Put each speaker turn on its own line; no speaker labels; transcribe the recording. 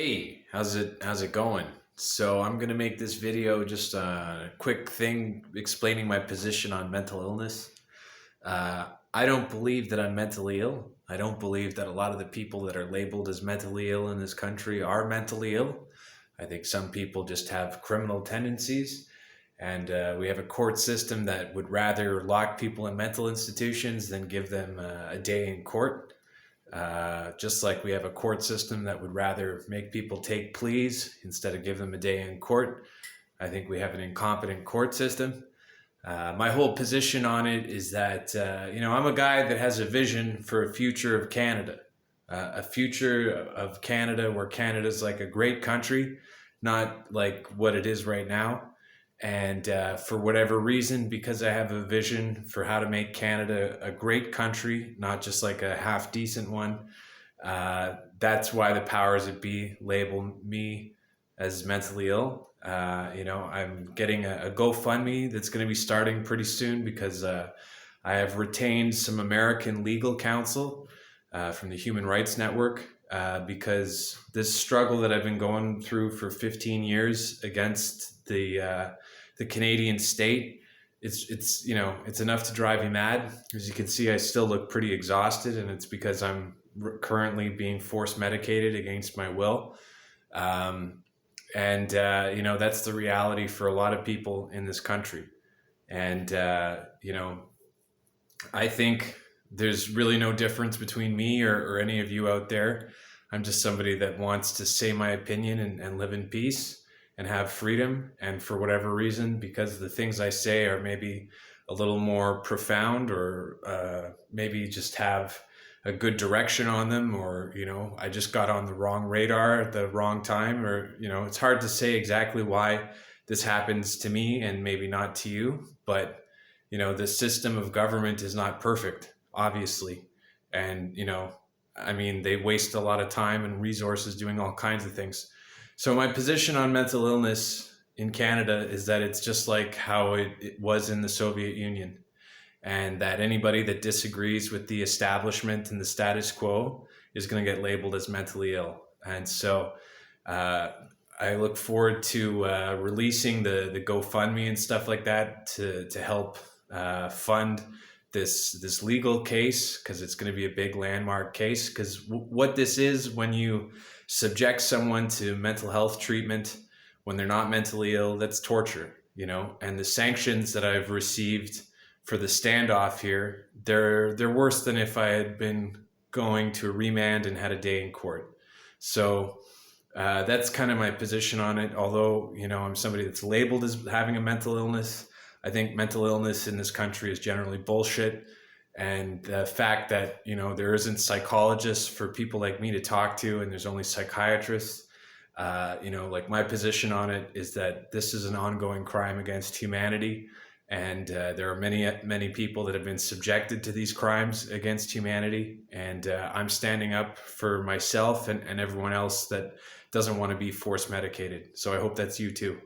Hey, how's it going? So I'm gonna make this video just a quick thing explaining my position on mental illness. I don't believe that I'm mentally ill. I don't believe that a lot of the people that are labeled as mentally ill in this country are mentally ill. I think some people just have criminal tendencies, and we have a court system that would rather lock people in mental institutions than give them a day in court. Just like we have a court system that would rather make people take pleas instead of give them a day in court. I think we have an incompetent court system. My whole position on it is that, I'm a guy that has a vision for a future of Canada, a future of Canada where Canada's like a great country, not like what it is right now. And for whatever reason, because I have a vision for how to make Canada a great country, not just like a half decent one, that's why the powers that be label me as mentally ill. I'm getting a GoFundMe that's going to be starting pretty soon because I have retained some American legal counsel from the Human Rights Network because this struggle that I've been going through for 15 years against the Canadian state, it's enough to drive you mad. As you can see, I still look pretty exhausted, and it's because I'm currently being force medicated against my will. That's the reality for a lot of people in this country. And, I think there's really no difference between me or any of you out there. I'm just somebody that wants to say my opinion and live in peace and have freedom. And for whatever reason, because the things I say are maybe a little more profound or maybe just have a good direction on them, or I just got on the wrong radar at the wrong time, or it's hard to say exactly why this happens to me and maybe not to you. But the system of government is not perfect, obviously. And they waste a lot of time and resources doing all kinds of things. So my position on mental illness in Canada is that it's just like how it was in the Soviet Union, and that anybody that disagrees with the establishment and the status quo is going to get labeled as mentally ill. And so I look forward to releasing the GoFundMe and stuff like that to help fund this legal case, because it's going to be a big landmark case. Because what this is, when you subject someone to mental health treatment when they're not mentally ill, that's torture, and the sanctions that I've received for the standoff here, they're worse than if I had been going to a remand and had a day in court. So that's kind of my position on it. Although, I'm somebody that's labeled as having a mental illness, I think mental illness in this country is generally bullshit. And the fact that, there isn't psychologists for people like me to talk to, and there's only psychiatrists, my position on it is that this is an ongoing crime against humanity. And there are many people that have been subjected to these crimes against humanity. And I'm standing up for myself and everyone else that doesn't want to be force medicated. So I hope that's you too.